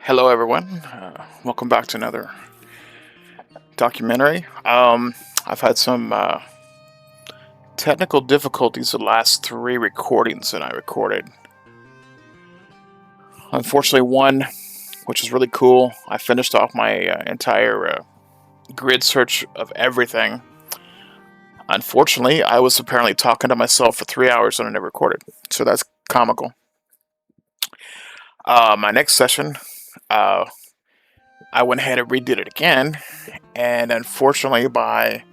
Hello, everyone. Welcome back to another documentary. I've had some technical difficulties the last three recordings that I recorded. Unfortunately, one, which is really cool, I finished off my entire grid search of everything. Unfortunately, I was apparently talking to myself for 3 hours and I never recorded. So that's comical. My next session, uh, I went ahead and redid it again. And unfortunately, by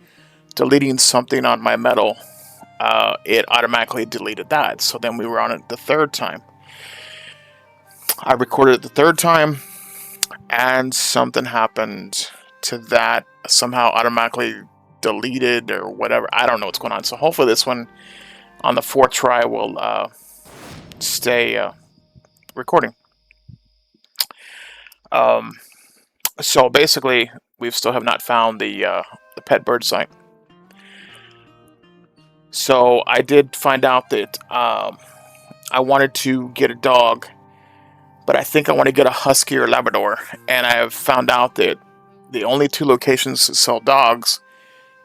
deleting something on my metal, it automatically deleted that. So then we were on it the third time. I recorded it the third time, and something happened to that. Somehow automatically deleted or whatever. I don't know what's going on. So hopefully this one on the fourth try will stay recording. So basically, we still have not found the pet bird site. So I did find out that I wanted to get a dog, but I think I want to get a Husky or Labrador. And I have found out that the only two locations that sell dogs,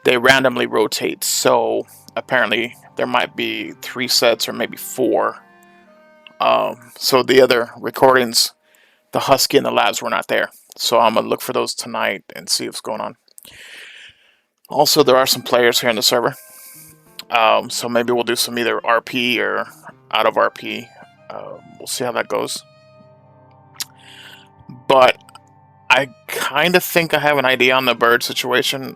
they randomly rotate. So apparently there might be 3 sets or maybe 4. So the other recordings, the Husky and the Labs were not there. So I'm going to look for those tonight and see what's going on. Also, there are some players here in the server. So maybe we'll do some either RP or out of RP. We'll see how that goes. But I kind of think I have an idea on the bird situation.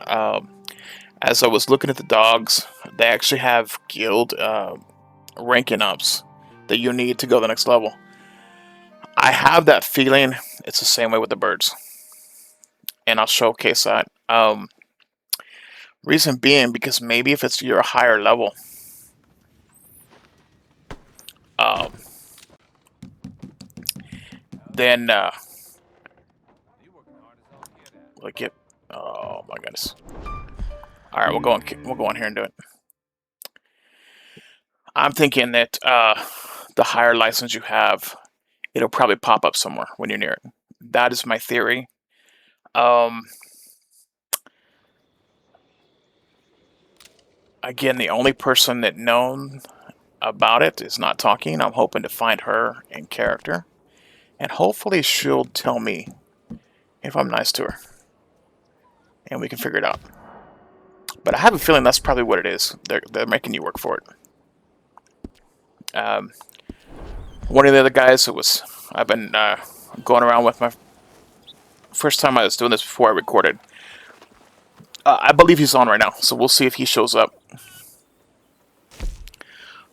As I was looking at the dogs, they actually have guild ranking ups that you need to go to the next level. I have that feeling it's the same way with the birds. And I'll showcase that. Reason being, because maybe if it's your higher level, then like it. Oh my goodness! All right, we'll go on here and do it. I'm thinking that the higher license you have, it'll probably pop up somewhere when you're near it. That is my theory. Again, the only person that known about it is not talking. I'm hoping to find her in character, and hopefully she'll tell me if I'm nice to her, and we can figure it out. But I have a feeling that's probably what it is. They're making you work for it. One of the other guys that was I've been going around with, my first time I was doing this before I recorded. I believe he's on right now, so we'll see if he shows up.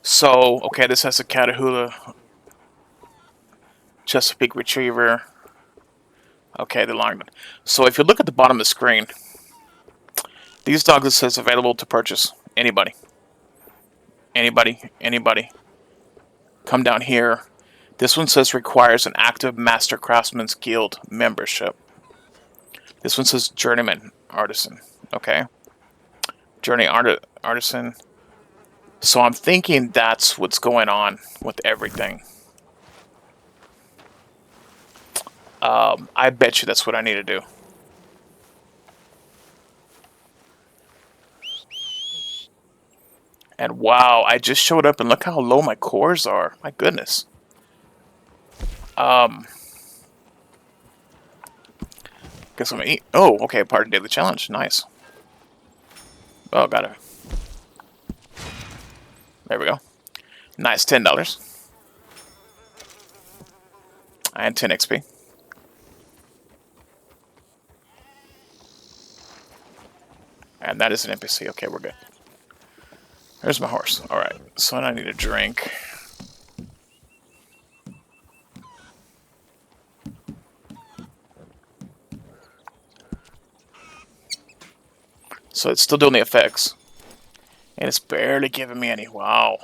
So, okay, this has a Catahoula, Chesapeake Retriever. Okay, the long. So if you look at the bottom of the screen, these dogs, it says available to purchase. Anybody. Anybody. Come down here. This one says requires an active Master Craftsman's Guild membership. This one says Journeyman Artisan. Okay. Journey Artisan. So I'm thinking that's what's going on with everything. I bet you that's what I need to do. And wow, I just showed up and look how low my cores are. My goodness. Guess I'm gonna eat. Oh, okay, part of daily challenge. Nice. Oh, got it. There we go. Nice, $10. And 10 XP. And that is an NPC. Okay, we're good. There's my horse. Alright, so I need a drink. So it's still doing the effects. And it's barely giving me any. Wow.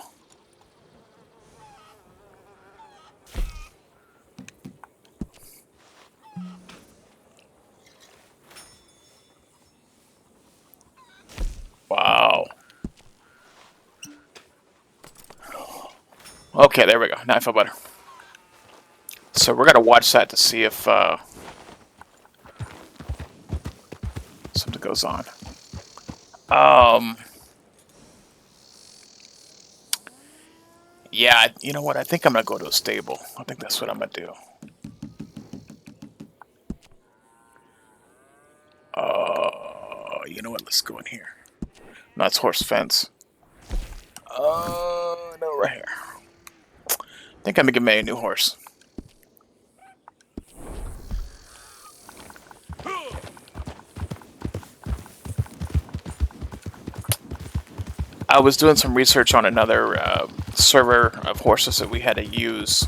Wow. Okay, there we go. Now I feel better. So we're gonna watch that to see if something goes on. Yeah, you know what? I think I'm gonna go to a stable. I think that's what I'm gonna do. You know what? Let's go in here. No, it's horse fence. No, right here. I think I'm gonna get me a new horse. I was doing some research on another server of horses that we had to use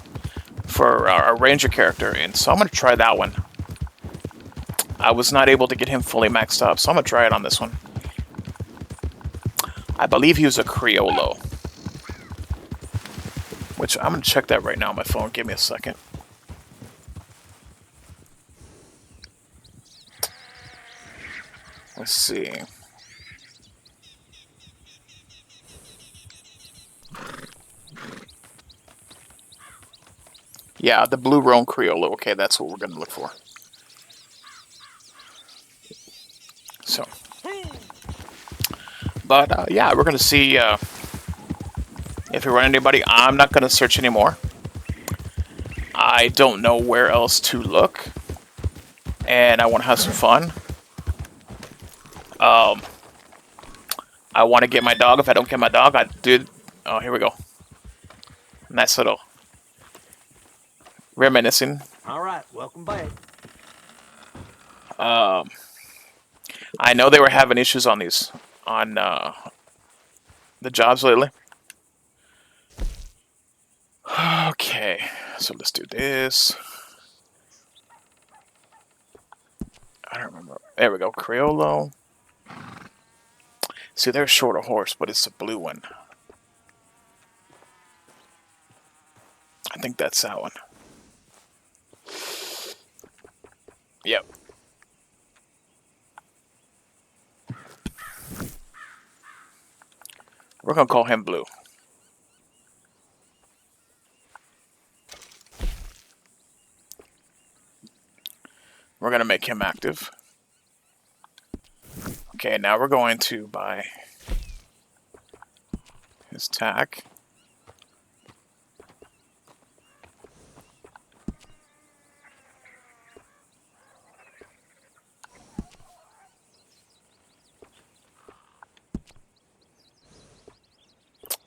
for our ranger character, and so I'm gonna try that one. I was not able to get him fully maxed up, so I'm gonna try it on this one. I believe he was a Criollo, which I'm gonna check that right now on my phone. Give me a second. Let's see. Yeah, the blue roan Criollo. Okay, that's what we're gonna look for. So, but yeah, we're gonna see if we run anybody. I'm not gonna search anymore. I don't know where else to look, and I want to have some fun. I want to get my dog. If I don't get my dog, I do. Oh, here we go. Nice little reminiscing. All right, welcome back. I know they were having issues on these on the jobs lately. Okay, so let's do this. I don't remember. There we go, Criollo. See, they're a shorter horse, but it's a blue one. I think that's that one. Yep. We're gonna call him Blue. We're gonna make him active. Okay, now we're going to buy his tack.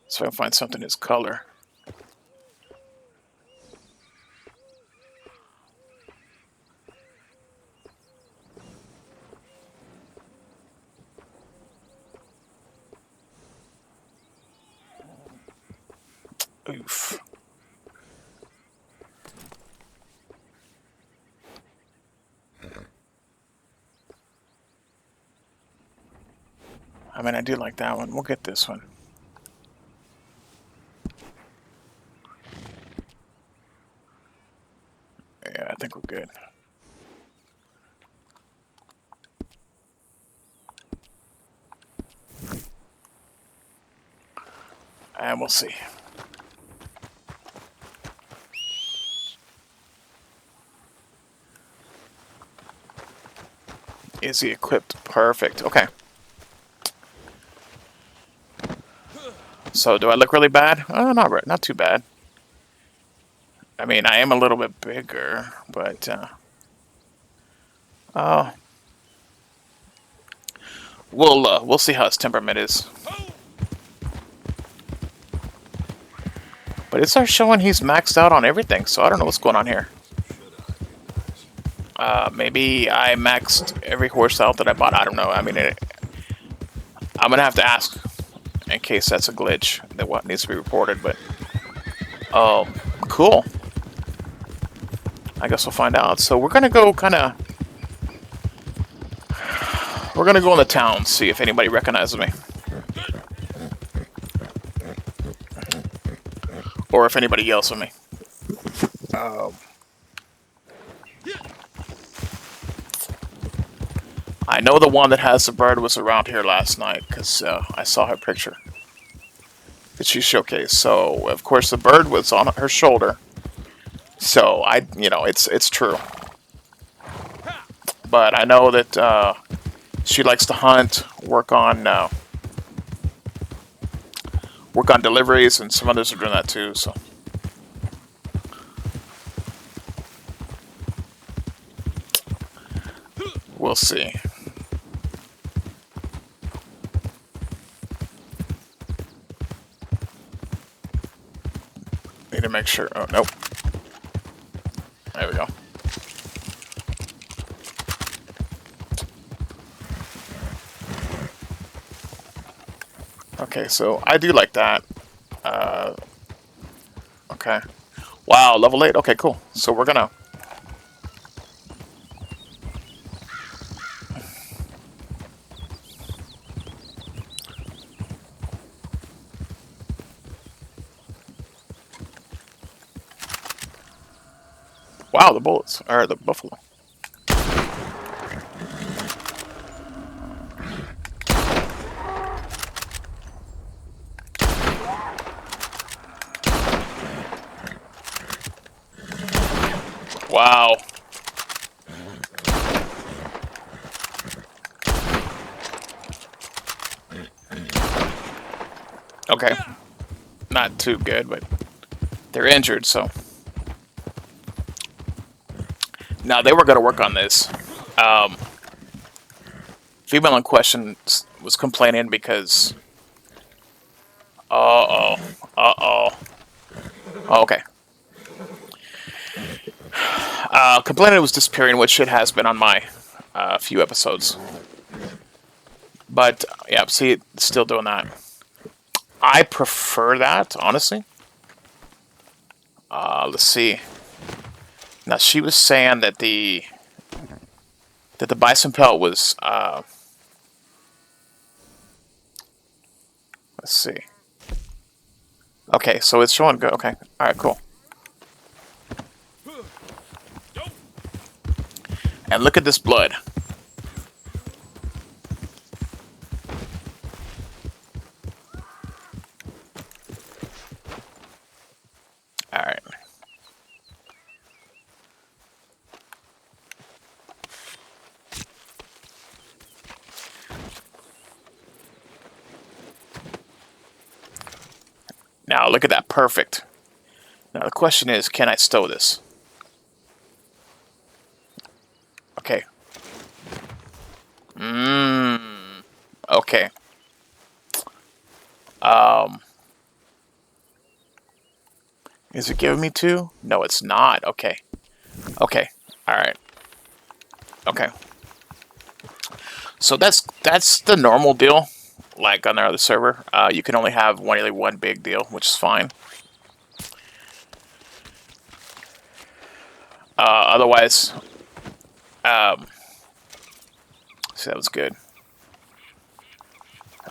So I can find something his color. Oof. I mean, I do like that one. We'll get this one. Yeah, I think we're good. And we'll see. Is he equipped? Perfect. Okay. So, do I look really bad? Oh, not too bad. I mean, I am a little bit bigger, but oh, we'll see how his temperament is. But it starts showing he's maxed out on everything, so I don't know what's going on here. Maybe I maxed every horse out that I bought. I don't know. I mean, I'm gonna have to ask in case that's a glitch that what needs to be reported. But cool. I guess we'll find out. So we're gonna go we're gonna go in the town, see if anybody recognizes me, or if anybody yells at me. I know the one that has the bird was around here last night because I saw her picture that she showcased. So of course the bird was on her shoulder, So it's true. But I know that she likes to hunt, work on deliveries, and some others are doing that too. So we'll see. Need to make sure. Oh, nope. There we go. Okay, so I do like that. Okay. Wow, level 8. Okay, cool. So we're gonna... Wow, the bullets. Or the buffalo. Wow. Okay. Not too good, but they're injured, so... Now, they were going to work on this. Female in question was complaining because... Uh-oh. Uh-oh. Oh, okay. Complaining it was disappearing, which it has been on my few episodes. But, yeah, see, it's still doing that. I prefer that, honestly. Let's see. Now, she was saying that the bison pelt was... let's see. Okay, so it's showing good. Okay, alright, cool. And look at this blood. Alright. Now, look at that. Perfect. Now, the question is, can I stow this? Okay. Okay. Is it giving me two? No, it's not. Okay. Okay. Alright. Okay. So that's the normal deal. Like on the other server, you can only have one big deal, which is fine. Otherwise, see, that was good.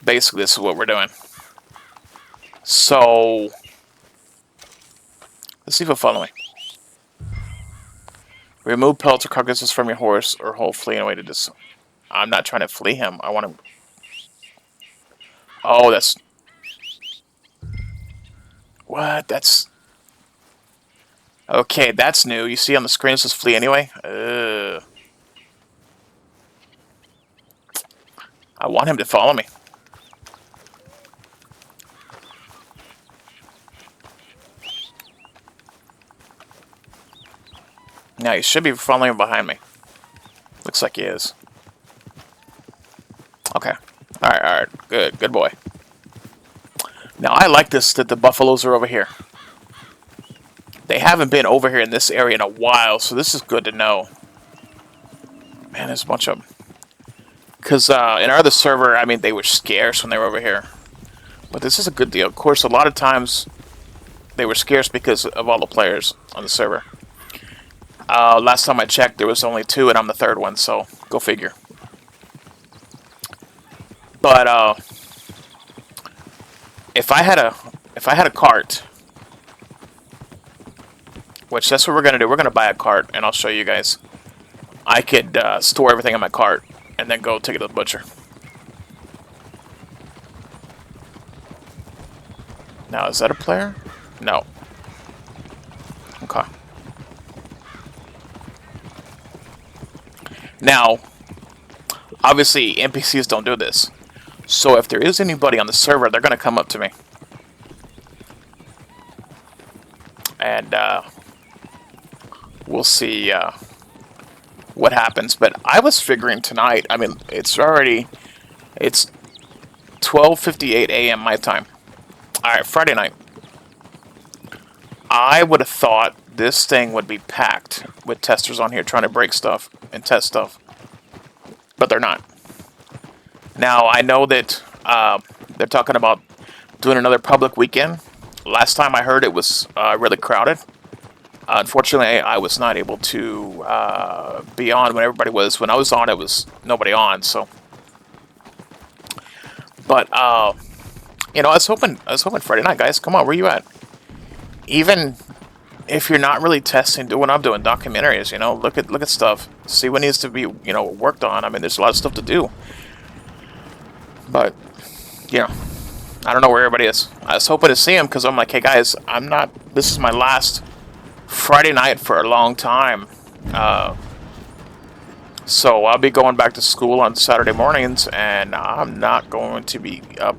Basically, this is what we're doing. So, let's see if it'll follow me. Remove pelts or carcasses from your horse or whole fleeing away to this. I'm not trying to flee him. I want to... Oh, that's... What? That's... Okay, that's new. You see on the screen it says flee anyway? I want him to follow me. Now, he should be following behind me. Looks like he is. Okay. Alright, alright. Good. Good boy. Now, I like this, that the buffaloes are over here. They haven't been over here in this area in a while, so this is good to know. Man, there's a bunch of them. Because in our other server, I mean, they were scarce when they were over here. But this is a good deal. Of course, a lot of times they were scarce because of all the players on the server. Last time I checked, there was only 2, and I'm the 3rd one, so go figure. But if I had a cart, which that's what we're gonna do. We're gonna buy a cart, and I'll show you guys. I could store everything in my cart and then go take it to the butcher. Now, is that a player? No. Okay. Now, obviously, NPCs don't do this. So if there is anybody on the server, they're going to come up to me. And we'll see what happens. But I was figuring tonight, I mean, it's 12:58 a.m. my time. Alright, Friday night. I would have thought this thing would be packed with testers on here trying to break stuff and test stuff. But they're not. Now, I know that they're talking about doing another public weekend. Last time I heard it was really crowded. Unfortunately, I was not able to be on when everybody was. When I was on, it was nobody on. So, but you know, I was hoping Friday night, guys. Come on, where you at? Even if you're not really testing, do what I'm doing, documentaries. You know, look at stuff, see what needs to be worked on. I mean, there's a lot of stuff to do. But I don't know where everybody is. I was hoping to see him because I'm like, hey guys, I'm not. This is my last Friday night for a long time. So I'll be going back to school on Saturday mornings, and I'm not going to be up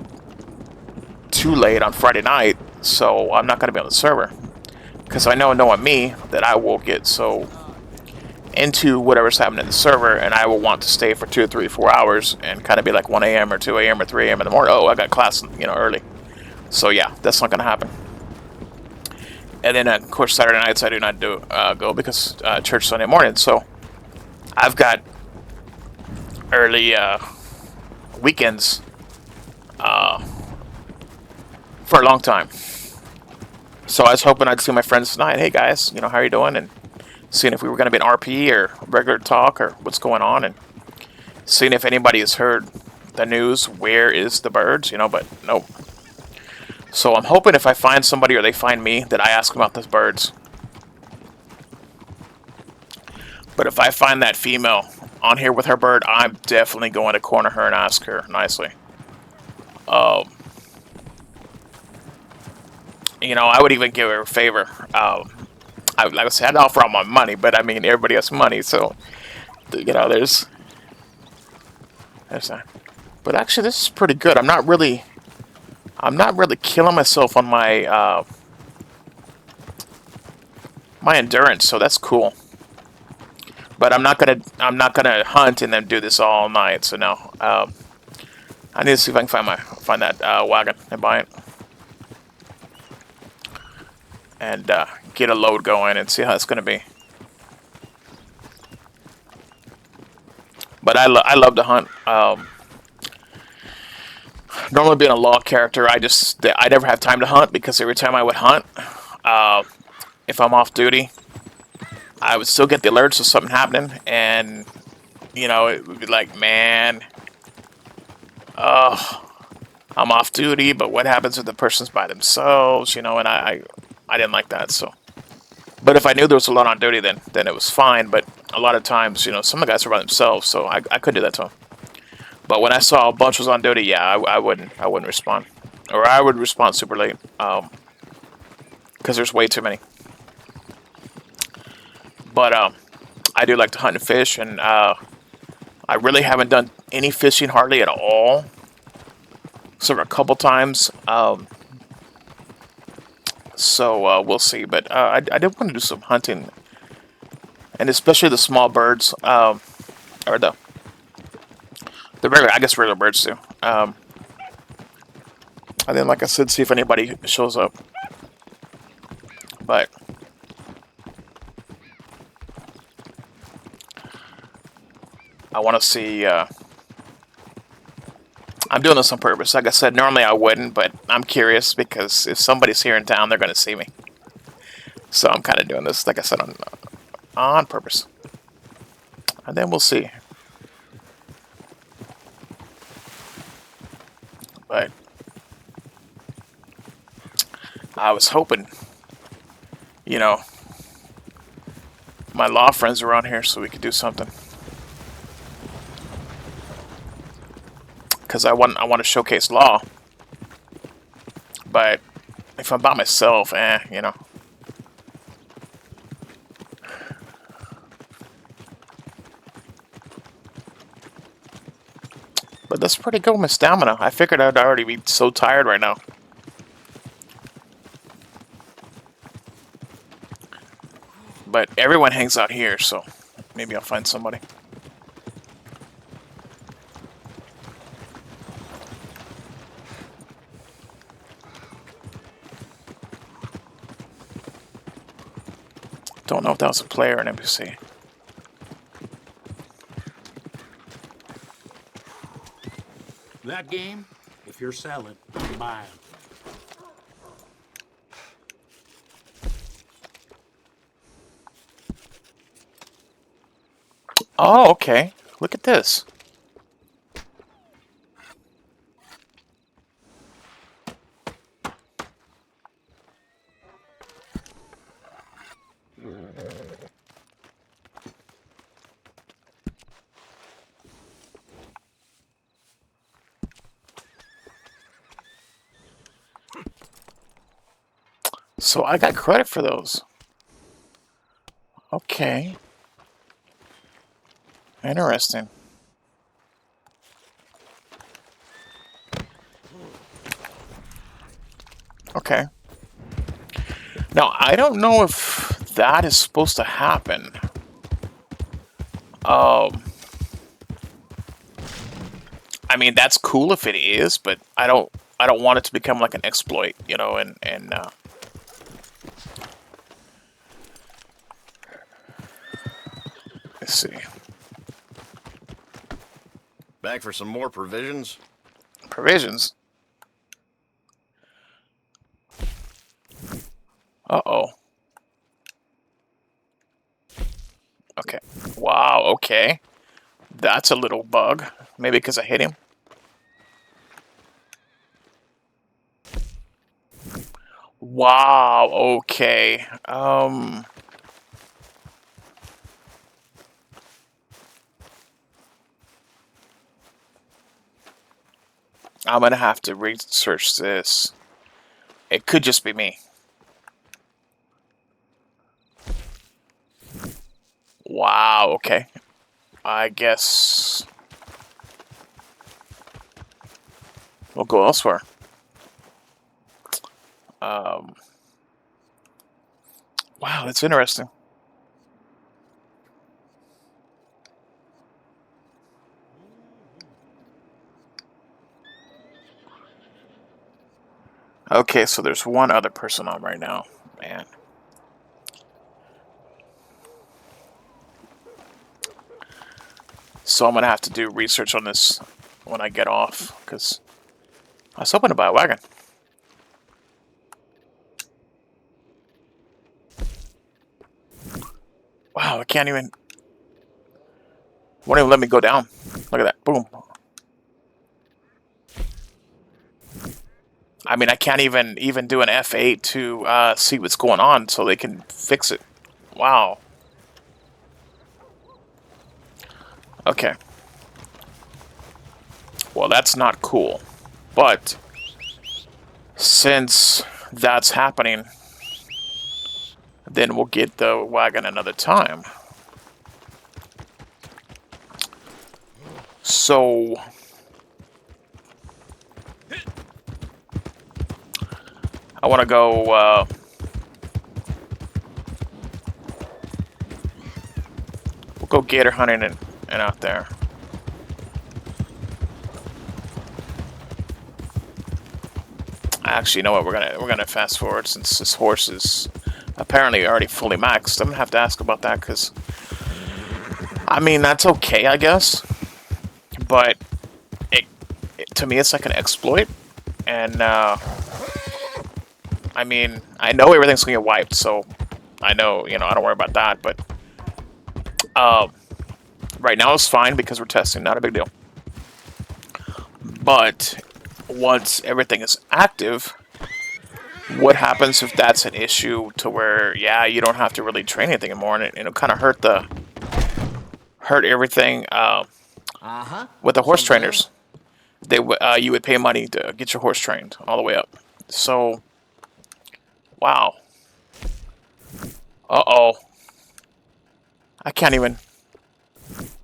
too late on Friday night. So I'm not going to be on the server because I know knowing me that I will get so into whatever's happening in the server, and I will want to stay for 2 or 3 4 hours and kind of be like 1 a.m. or 2 a.m. or 3 a.m. in the morning. Oh, I got class early. So yeah, that's not going to happen. And then of course Saturday nights I do not go because church Sunday morning. So I've got early weekends for a long time. So I was hoping I'd see my friends tonight. Hey guys, how are you doing? And seeing if we were going to be an RP or regular talk or what's going on, and seeing if anybody has heard the news. Where is the birds? But nope. So I'm hoping if I find somebody or they find me that I ask them about those birds. But if I find that female on here with her bird, I'm definitely going to corner her and ask her nicely. I would even give her a favor. Like I said, I'd offer all my money, but I mean, everybody has money, so there's that. But actually, this is pretty good. I'm not really killing myself on my my endurance, so that's cool. But I'm not gonna hunt and then do this all night. So no, I need to see if I can find that wagon and buy it, and get a load going and see how it's gonna be. But I love to hunt. Normally being a law character, I never have time to hunt because every time I would hunt, if I'm off duty, I would still get the alerts of something happening, and it would be like, man, I'm off duty, but what happens if the person's by themselves? And I didn't like that. So, but if I knew there was a lot on duty, then it was fine. But a lot of times, some of the guys were by themselves, so I couldn't do that to them. But when I saw a bunch was on duty, yeah, I wouldn't respond, or I would respond super late, because there's way too many. But I do like to hunt and fish, and I really haven't done any fishing hardly at all, except for a couple times. So we'll see. But I did want to do some hunting, and especially the small birds, or the regular, I guess regular birds too. And then, like I said, see if anybody shows up. But I want to see. I'm doing this on purpose. Like I said, normally I wouldn't, but I'm curious because if somebody's here in town, they're going to see me. So I'm kind of doing this, like I said, on purpose. And then we'll see. But I was hoping, my law friends were on here so we could do something. Because I want to showcase law. But if I'm by myself, that's pretty good with my stamina. I figured I'd already be so tired right now. But everyone hangs out here, so maybe I'll find somebody. Don't know if that was a player or an NPC. That game, if you're selling, I'm buying. Oh, okay. Look at this. So I got credit for those. Okay. Interesting. Okay. Now, I don't know if that is supposed to happen. I mean, that's cool if it is, but I don't want it to become like an exploit, you know, and let's see. Back for some more provisions? Provisions. Uh-oh. Okay. Wow, okay. That's a little bug. Maybe because I hit him. Wow, okay. I'm gonna have to research this. It could just be me. Wow, okay. I guess we'll go elsewhere. Wow, that's interesting. Okay, so there's one other person on right now. Man. So I'm gonna have to do research on this when I get off, because I was hoping to buy a wagon. Wow, I can't even... Won't even let me go down. Look at that. Boom. I mean, I can't even do an F8 to see what's going on so they can fix it. Wow. Okay. Well, that's not cool. But since that's happening, then we'll get the wagon another time. So I want to go we'll go gator hunting and out there. Actually, you know what? We're gonna fast forward since this horse is apparently already fully maxed. I'm gonna have to ask about that because I mean that's okay, I guess, but to me it's like an exploit, and I mean I know everything's gonna get wiped, so I know I don't worry about that. But right now it's fine because we're testing, not a big deal. But once everything is active, what happens if that's an issue to where, yeah, you don't have to really train anything anymore, and it'll kind of hurt everything with the horse trainers. You would pay money to get your horse trained all the way up. So, wow. Uh-oh. I can't even...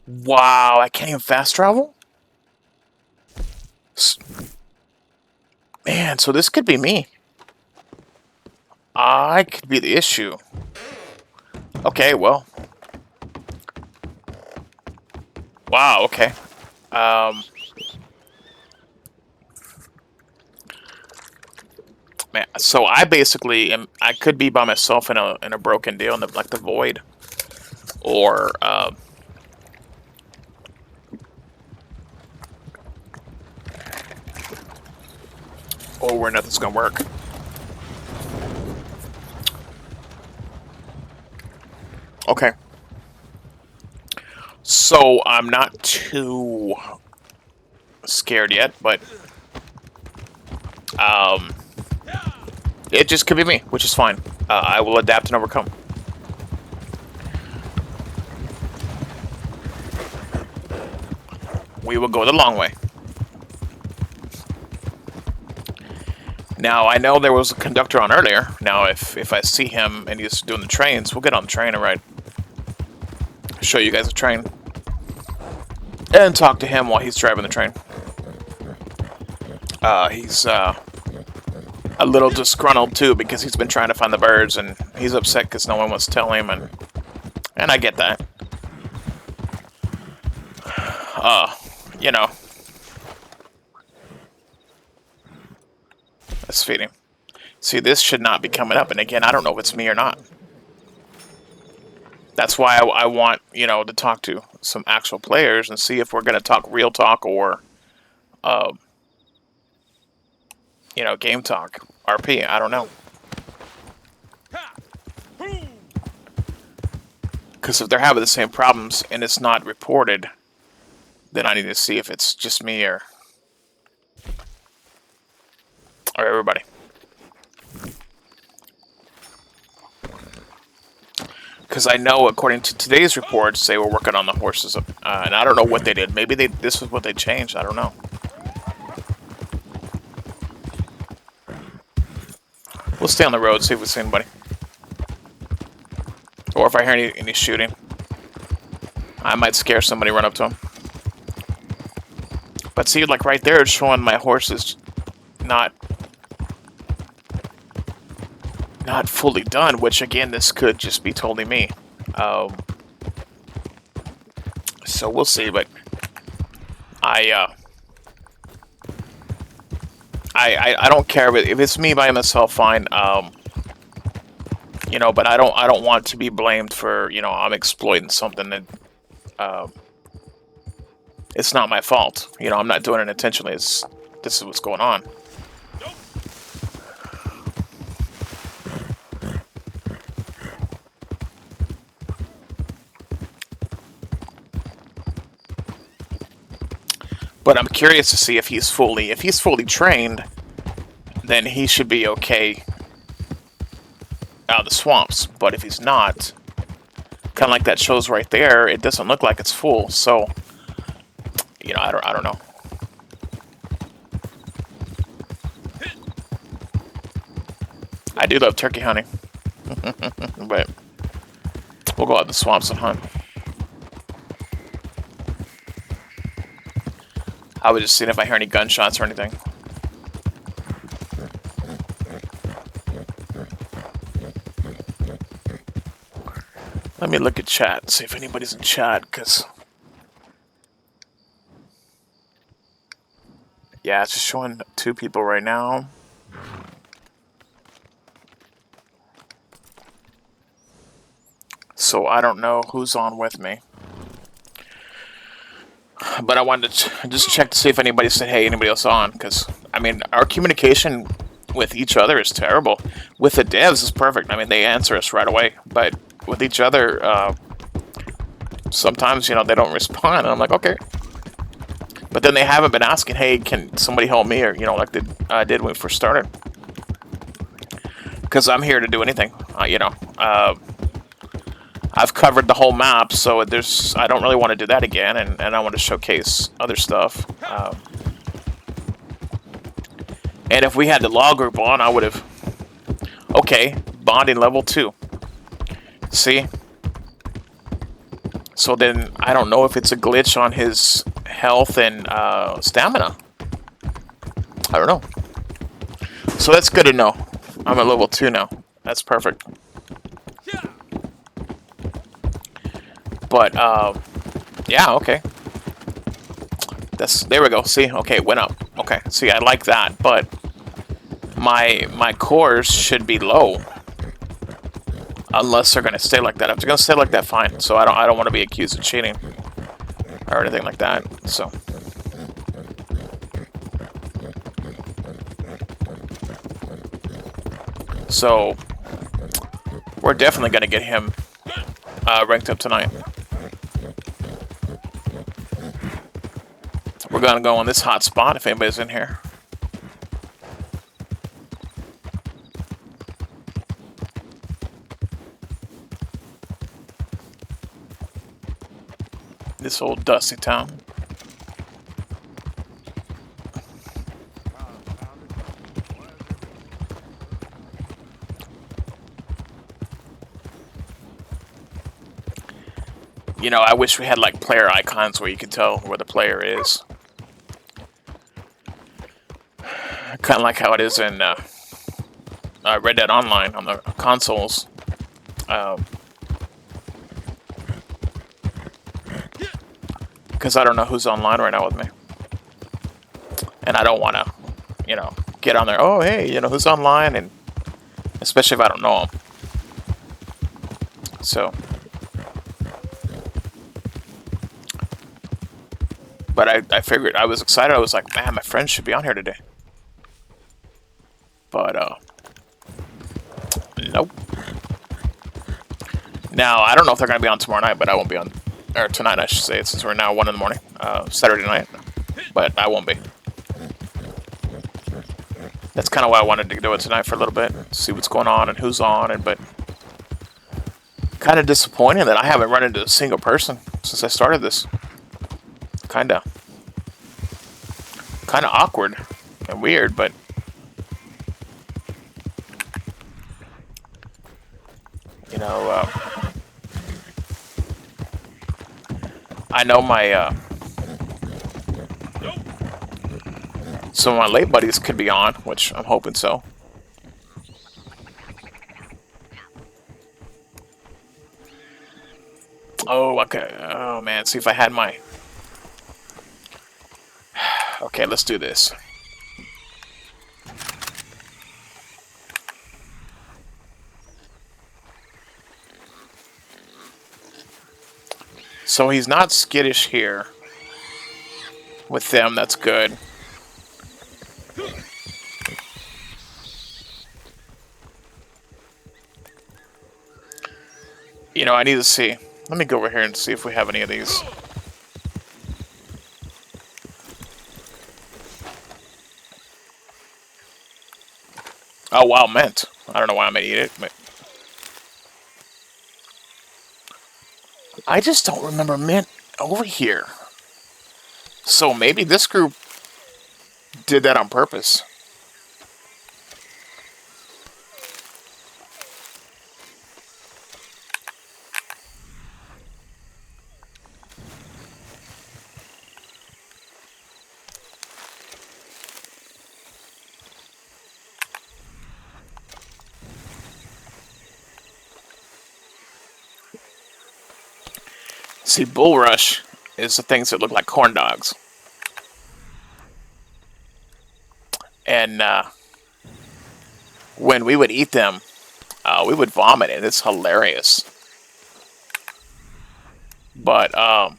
Wow, I can't even fast travel? Man, so this could be me. I could be the issue. Okay, well. Wow, okay. Man, so I basically am. I could be by myself in a broken deal in like the void, or where nothing's gonna work. Okay. So I'm not too scared yet, but it just could be me, which is fine. I will adapt and overcome. We will go the long way. Now, I know there was a conductor on earlier. Now, if I see him and he's doing the trains, we'll get on the train and ride. Show you guys the train. And talk to him while he's driving the train. He's a little disgruntled, too, because he's been trying to find the birds, and he's upset because no one wants to tell him, and I get that. You know. Let's feed him. See, this should not be coming up, and again, I don't know if it's me or not. That's why I want, to talk to some actual players and see if we're going to talk real talk or, game talk. RP, I don't know. Because if they're having the same problems and it's not reported, then I need to see if it's just me or everybody. Because I know, according to today's reports, they were working on the horses, and I don't know what they did. Maybe this was what they changed. I don't know. We'll stay on the road, see if we see anybody. Or if I hear any shooting. I might scare somebody, run up to them. But see, like right there, it's showing my horses not fully done, which again, this could just be totally me. So we'll see, but I don't care if it's me by myself, fine. But I don't want to be blamed for, I'm exploiting something that it's not my fault. I'm not doing it intentionally. This is what's going on. But I'm curious to see if he's fully trained, then he should be okay out of the swamps. But if he's not, kind of like that shows right there, it doesn't look like it's full. So, I don't know. I do love turkey hunting, but we'll go out in the swamps and hunt. I was just seeing if I hear any gunshots or anything. Let me look at chat and see if anybody's in chat, because... yeah, it's just showing 2 people right now. So I don't know who's on with me. But I wanted to just check to see if anybody said, hey, anybody else on? Because, our communication with each other is terrible. With the devs, it's perfect. They answer us right away. But with each other, sometimes, they don't respond. And I'm like, okay. But then they haven't been asking, hey, can somebody help me? Or, like they did when we first started. Because I'm here to do anything, I've covered the whole map, so I don't really want to do that again, and I want to showcase other stuff. And if we had the law group on, I would have... okay, bonding level 2. See? So then, I don't know if it's a glitch on his health and stamina. I don't know. So that's good to know. I'm at level 2 now. That's perfect. But, yeah, okay. There we go. See? Okay, it went up. Okay, see, I like that, but my cores should be low. Unless they're gonna stay like that. If they're gonna stay like that, fine. So I don't want to be accused of cheating. Or anything like that, so. So, we're definitely gonna get him ranked up tonight. We're gonna go on this hot spot if anybody's in here. This old dusty town. You know, I wish we had like player icons where you could tell where the player is. Kind of like how it is in Red Dead Online on the consoles. Because I don't know who's online right now with me. And I don't want to, you know, get on there. Oh, hey, you know, who's online? And especially if I don't know them. So. But I figured, I was excited. I was like, man, my friends should be on here today. But, nope. Now, I don't know if they're going to be on tomorrow night, but I won't be on, or tonight, I should say, since we're now 1 in the morning, Saturday night. But I won't be. That's kind of why I wanted to do it tonight for a little bit, see what's going on and who's on, but kind of disappointing that I haven't run into a single person since I started this. Kind of awkward and weird, but you know, I know my some of my late buddies could be on, which I'm hoping so. Oh, okay. Oh man, see if I had my. Okay, let's do this. So he's not skittish here. With them, that's good. You know, I need to see. Let me go over here and see if we have any of these. Oh, wow, mint. I don't know why I'm gonna eat it, but I just don't remember mint over here. So maybe this group did that on purpose. See, Bull Rush is the things that look like corn dogs. And when we would eat them, we would vomit, and it's hilarious. But I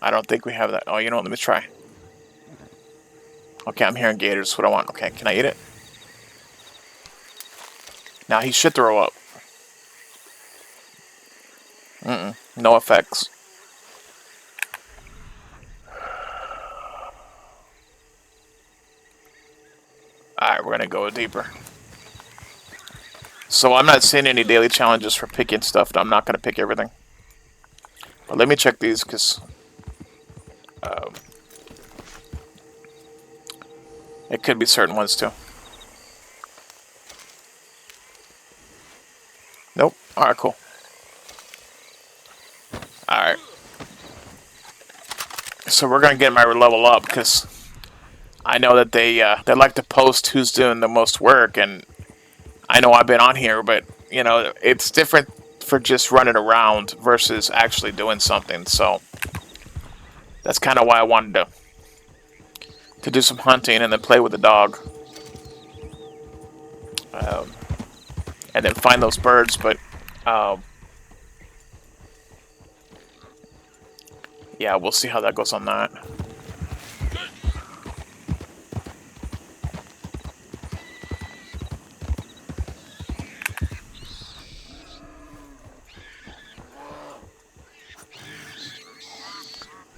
don't think we have that. Oh, you know what? Let me try. Okay, I'm hearing gators. That's what I want. Okay, can I eat it? Now he should throw up. No effects. Alright, we're gonna go deeper. So I'm not seeing any daily challenges for picking stuff. I'm not gonna pick everything. But let me check these, because it could be certain ones too. Nope. Alright, cool. Alright. So we're gonna get my level up, because I know that they like to post who's doing the most work, and I know I've been on here, but you know it's different for just running around versus actually doing something. So that's kind of why I wanted to do some hunting and then play with the dog, um, and then find those birds. But um, yeah, we'll see how that goes on that.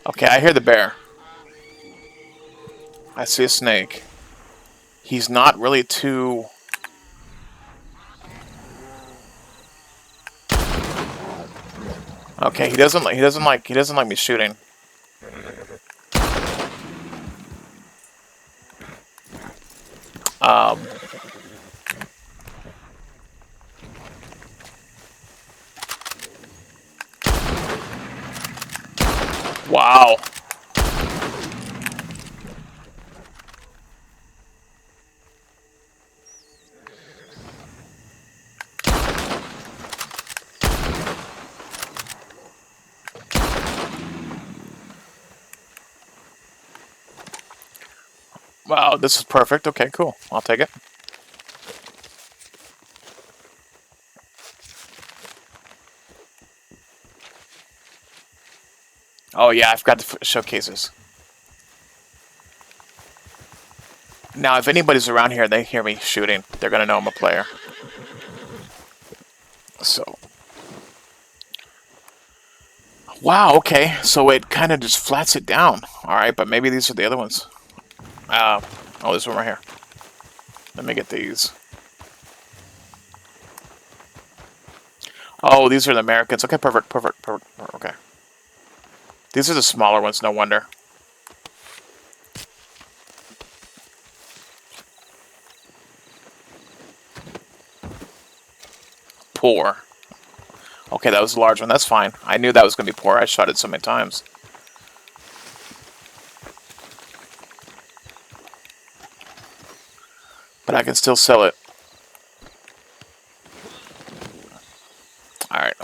Okay, I hear the bear. I see a snake. He's not really too. Okay, he doesn't like me shooting. Um, wow. Wow, this is perfect. Okay, cool. I'll take it. Oh yeah, I forgot to show cases. Now, if anybody's around here, they hear me shooting, they're gonna know I'm a player. So, wow. Okay, so it kind of just flats it down. All right, but maybe these are the other ones. Uh, oh, this one right here. Let me get these. Oh, these are the Americans. Okay, perfect, perfect, perfect. Okay, these are the smaller ones. No wonder. Poor. Okay, that was a large one. That's fine. I knew that was gonna be poor. I shot it so many times. But I can still sell it. All right.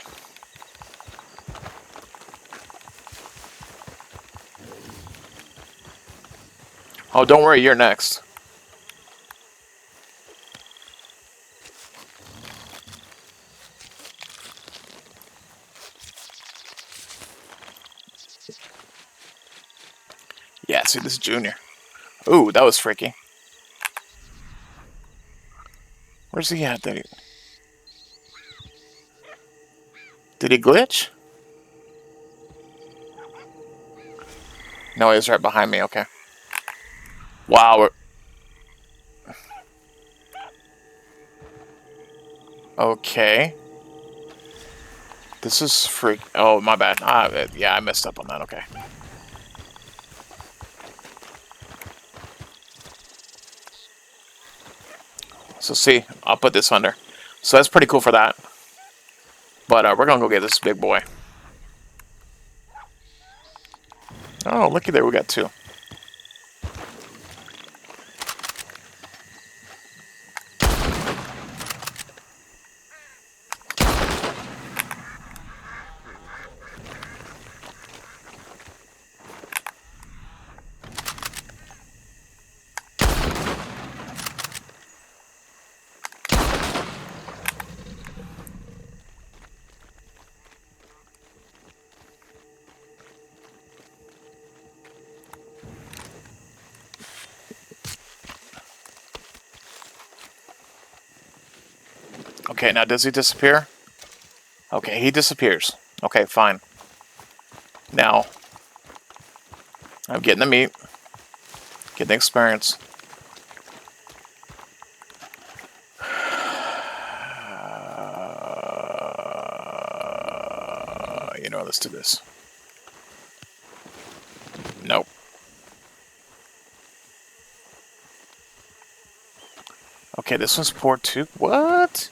Oh, don't worry. You're next. Yeah. See, this is Junior. Ooh, that was freaky. Where's he at? Did he glitch? No, he's right behind me. Okay. Wow. Okay. This is freak. Oh, my bad. Yeah, I messed up on that. Okay. So see, I'll put this under. So that's pretty cool for that. But we're gonna go get this big boy. Oh, looky there, we got two. Okay, now does he disappear? Okay, he disappears. Okay, fine. Now, I'm getting the meat, getting the experience. You know, let's do this. Nope. Okay, this one's poor too. What?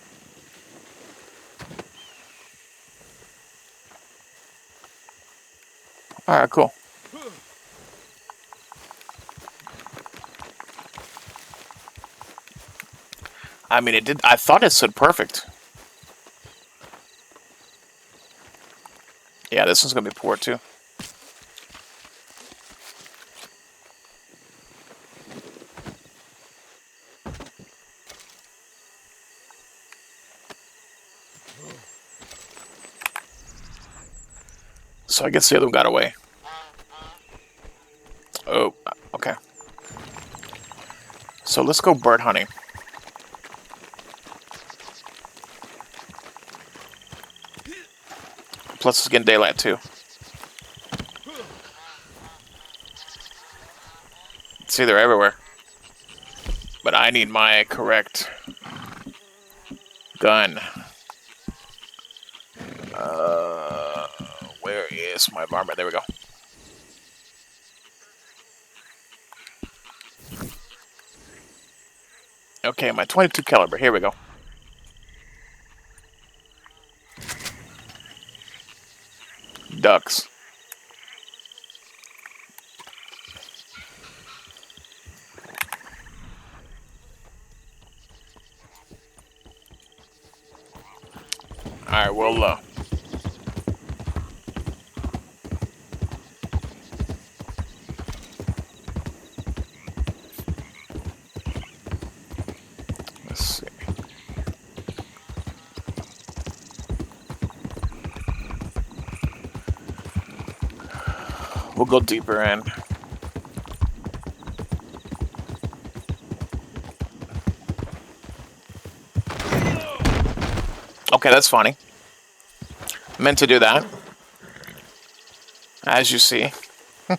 Alright, cool. I mean, it did. I thought it said perfect. Yeah, this one's gonna be poor too. So I guess the other one got away. Oh, okay. So let's go bird hunting. Plus it's getting daylight too. See, they're everywhere. But I need my correct gun. Where is my varmint? There we go. Okay, my 22 caliber. Here we go. Ducks. Alright, well, let's see. We'll go deeper in. Okay, that's funny. Meant to do that. As you see. I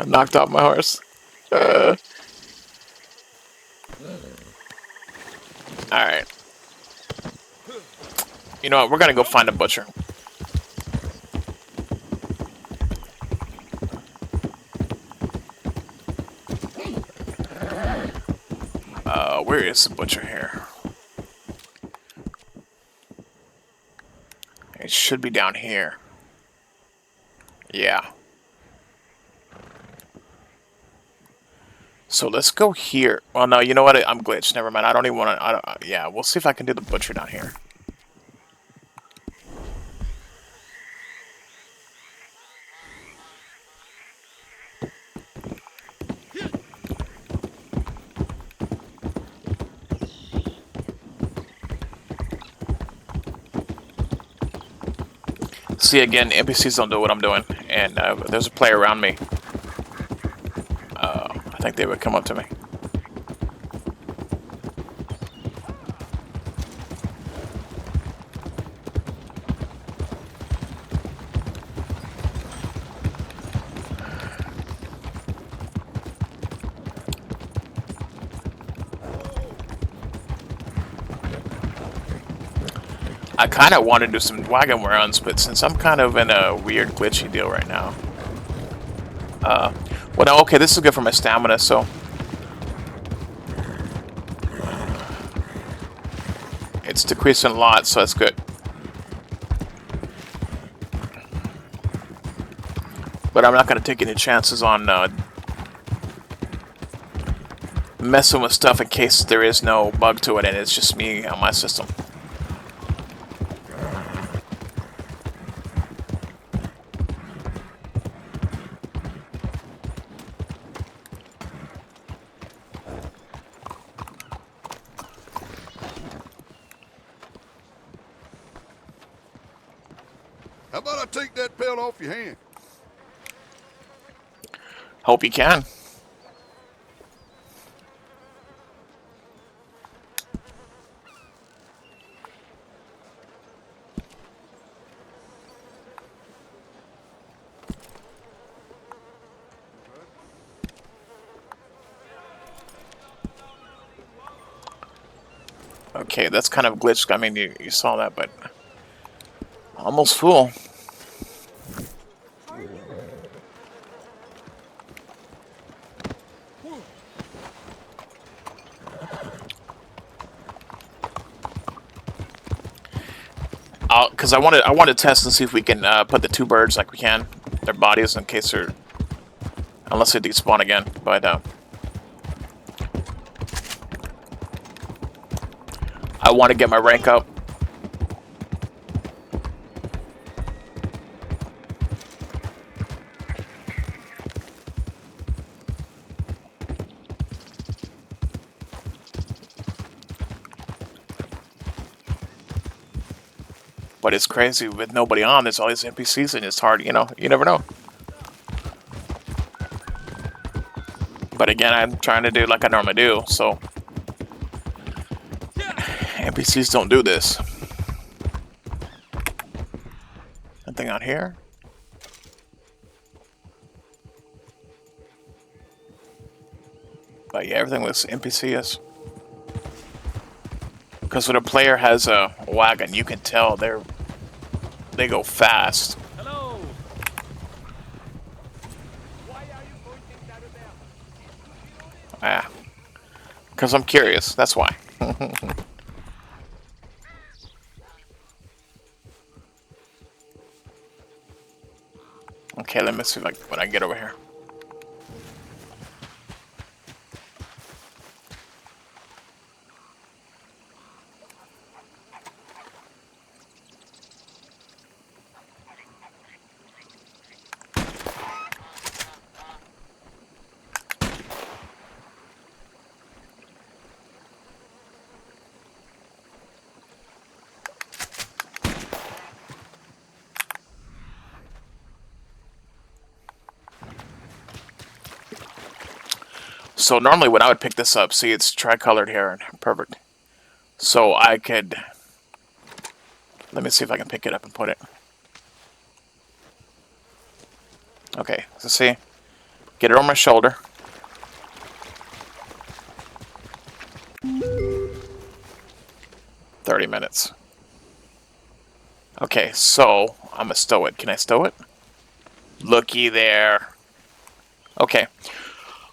knocked off my horse. Alright. You know what? We're gonna go find a butcher. Where is the butcher here? It should be down here. Yeah. So let's go here. Well, no, you know what? I'm glitched. Never mind. I don't even want to. Yeah, we'll see if I can do the butcher down here. See, again, NPCs don't do what I'm doing, and there's a player around me. I think they would come up to me. I kind of want to do some wagon runs, but since I'm kind of in a weird glitchy deal right now. Well, no, okay, this is good for my stamina, so. It's decreasing a lot, so that's good. But I'm not going to take any chances on messing with stuff in case there is no bug to it and it's just me on my system. How about I take that pelt off your hand? Hope you can. Okay, that's kind of glitched. I mean, you saw that, but almost full. Because I want to test and see if we can put the two birds like we can, their bodies in case they're, unless they despawn again. But I want to get my rank up. But it's crazy with nobody on. There's all these NPCs and it's hard, you know. You never know. But again, I'm trying to do like I normally do, so NPCs don't do this. Nothing out here. But yeah, everything looks NPCs. Because when a player has a wagon, you can tell they go fast. Hello. Ah, because I'm curious. That's why. Okay, let me see like when I get over here. So normally when I would pick this up, see it's tricolored here and perfect. So I could, let me see if I can pick it up and put it. Okay, so see, get it on my shoulder. $30. Okay, so I'm gonna stow it. Can I stow it? Looky there. Okay,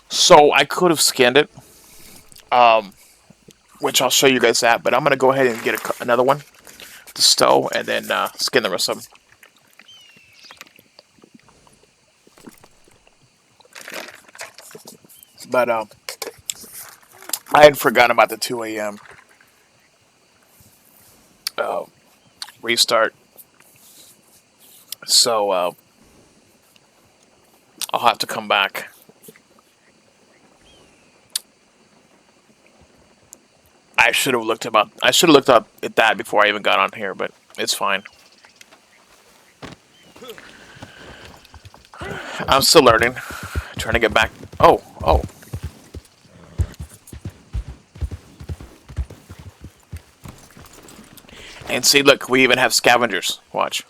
so I could have skinned it, which I'll show you guys that. But I'm gonna go ahead and get another one to stow, and then skin the rest of them. But I had forgotten about the 2 a.m. Restart. So I'll have to come back. I should have looked up at that before I even got on here, but it's fine. I'm still learning. Trying to get back. Oh. And see, look, we even have scavengers. Watch.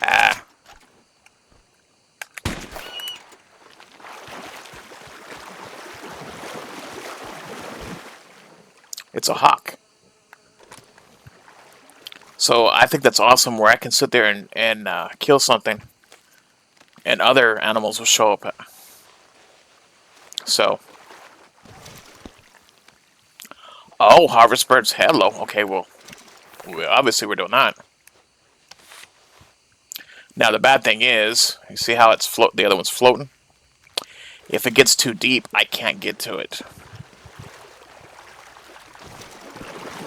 Ah. It's a hawk. So I think that's awesome where I can sit there and kill something. And other animals will show up. So. Oh, harvest birds. Hello. Okay, well, obviously we're doing that. Now the bad thing is, you see how it's the other one's floating? If it gets too deep, I can't get to it.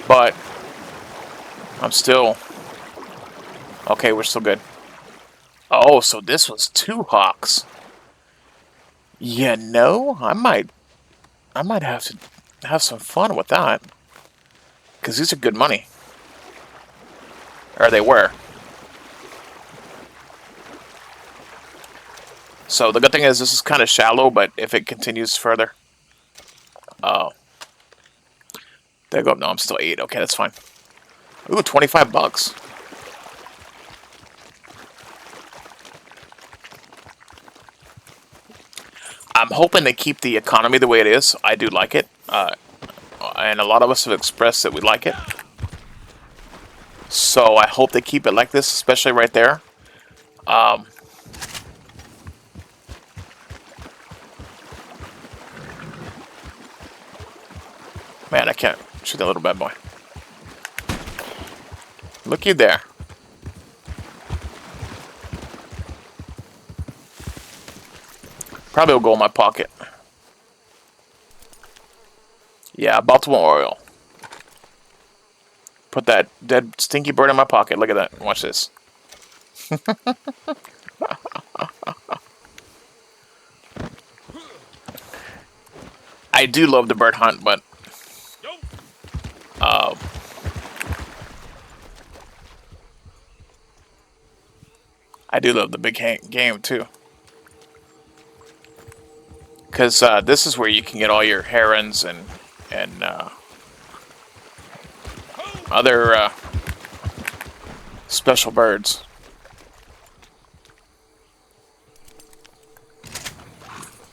But I'm still okay. We're still good. Oh, so this was 2 hawks. You know, I might have to have some fun with that. Because these are good money. Or they were. So the good thing is this is kind of shallow, but if it continues further... Oh. There you go. No, I'm still 8. Okay, that's fine. Ooh, $25. I'm hoping to keep the economy the way it is. I do like it. And a lot of us have expressed that we like it. So I hope they keep it like this, especially right there. Man, I can't shoot that little bad boy. Looky there. Probably will go in my pocket. Yeah, Baltimore oil. Put that dead stinky bird in my pocket. Look at that. Watch this. I do love the bird hunt, but uh, I do love the big game too. Because this is where you can get all your herons and other special birds.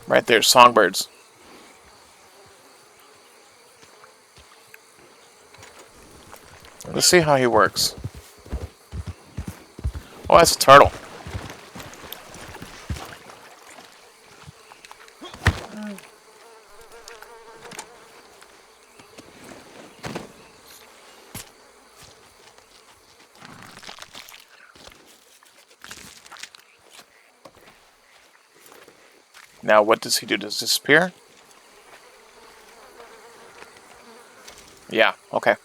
Right there, songbirds. Let's see how he works. Oh, that's a turtle. Now, what does he do? Does it disappear? Yeah, okay.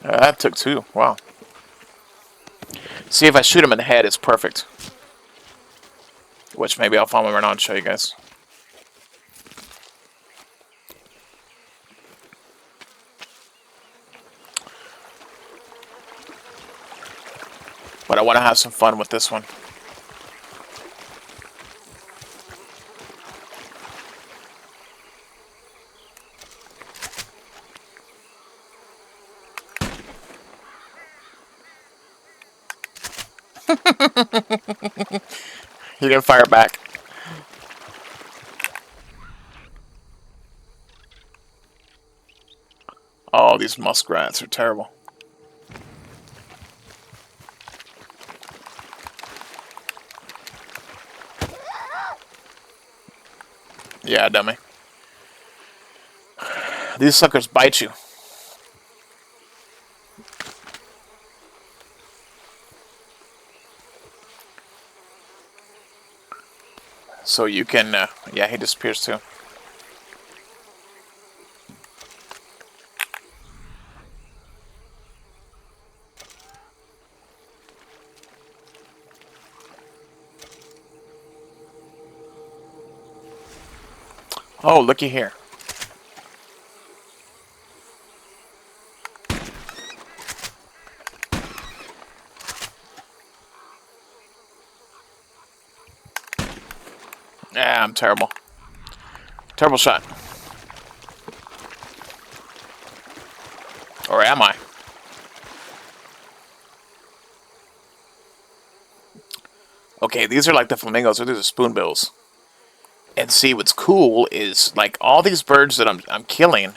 That took two. Wow. See, if I shoot him in the head, it's perfect. Which maybe I'll follow him around and show you guys. But I want to have some fun with this one. He didn't fire back. Oh, these muskrats are terrible. Yeah, dummy. These suckers bite you. So you can, yeah, he disappears too. Oh, looky here. Yeah, I'm terrible. Terrible shot. Or am I? Okay, these are like the flamingos, or these are spoonbills. And see, what's cool is like all these birds that I'm killing.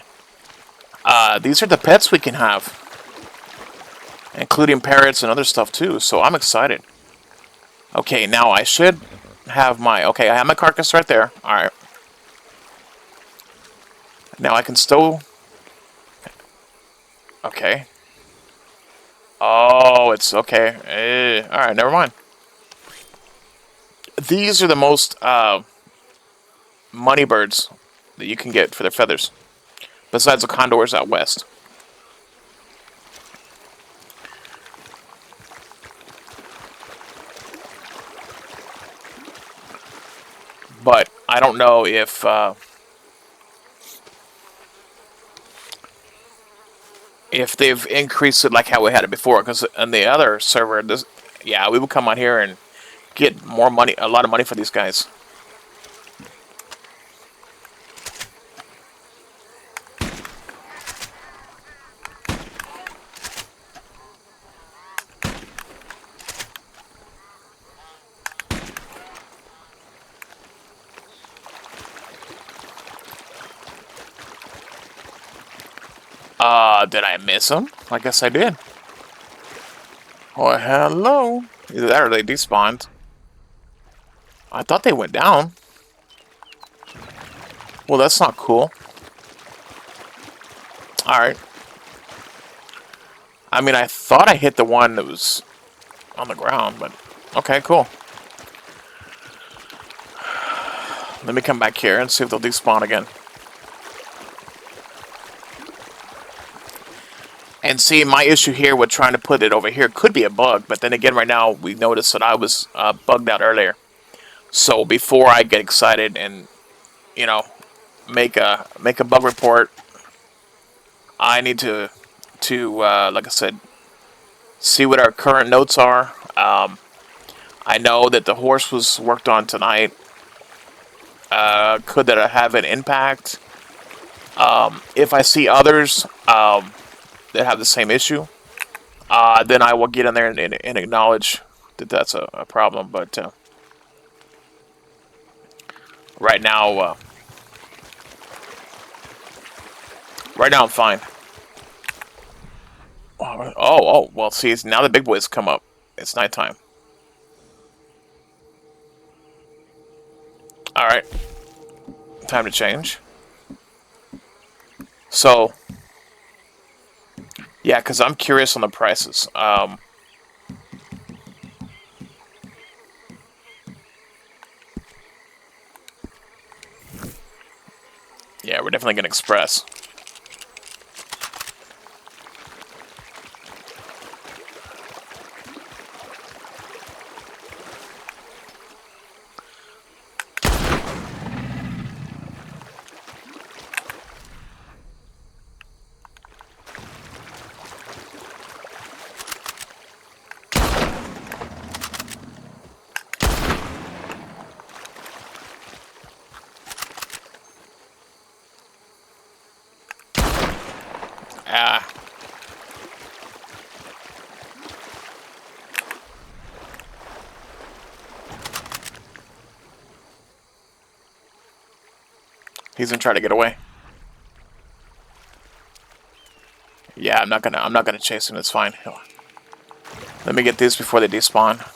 These are the pets we can have, including parrots and other stuff too. So I'm excited. Okay, now I should have my. Okay, I have my carcass right there. All right. Now I can still. Okay. Oh, it's okay. All right, never mind. These are the most money birds that you can get for their feathers, besides the condors out west. But I don't know if they've increased it like how we had it before. Because on the other server, this, yeah, we would come out here and get more money, a lot of money for these guys. Did I miss them? I guess I did. Oh, hello. Either that or they despawned. I thought they went down. Well, that's not cool. Alright. I mean, I thought I hit the one that was on the ground, but okay, cool. Let me come back here and see if they'll despawn again. And see, my issue here with trying to put it over here could be a bug, but then again, right now, we noticed that I was bugged out earlier. So before I get excited and, you know, make a bug report, I need to like I said, see what our current notes are. I know that the horse was worked on tonight. Could that have an impact? If I see others that have the same issue, then I will get in there and acknowledge that that's a problem. But right now, I'm fine. Oh, well, see, now the big boys come up. It's nighttime. All right, time to change. So, yeah, because I'm curious on the prices. Yeah, we're definitely gonna express. Ah. He's gonna try to get away. Yeah, I'm not gonna chase him. It's fine. Let me get these before they despawn.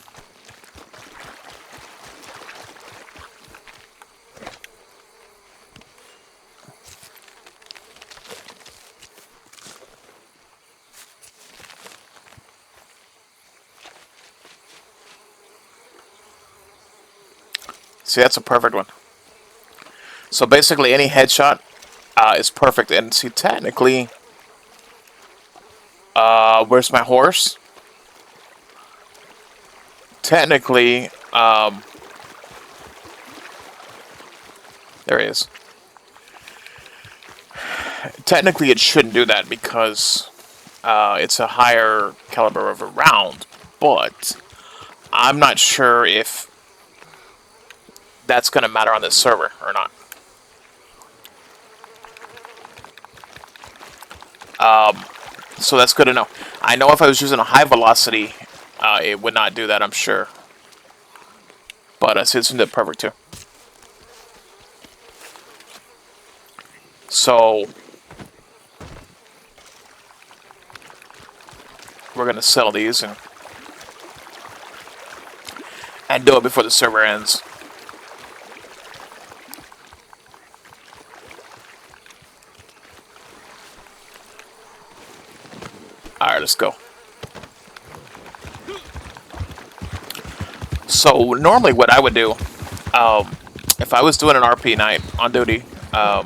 See, that's a perfect one. So basically, any headshot is perfect. And see, technically, where's my horse? Technically, there he is. Technically, it shouldn't do that because it's a higher caliber of a round. But I'm not sure if that's going to matter on this server or not. So that's good to know. I know if I was using a high velocity, it would not do that, I'm sure. But Citizen did perfect too. So we're going to sell these and do it before the server ends. Alright, let's go. So, normally what I would do, if I was doing an RP night on duty, I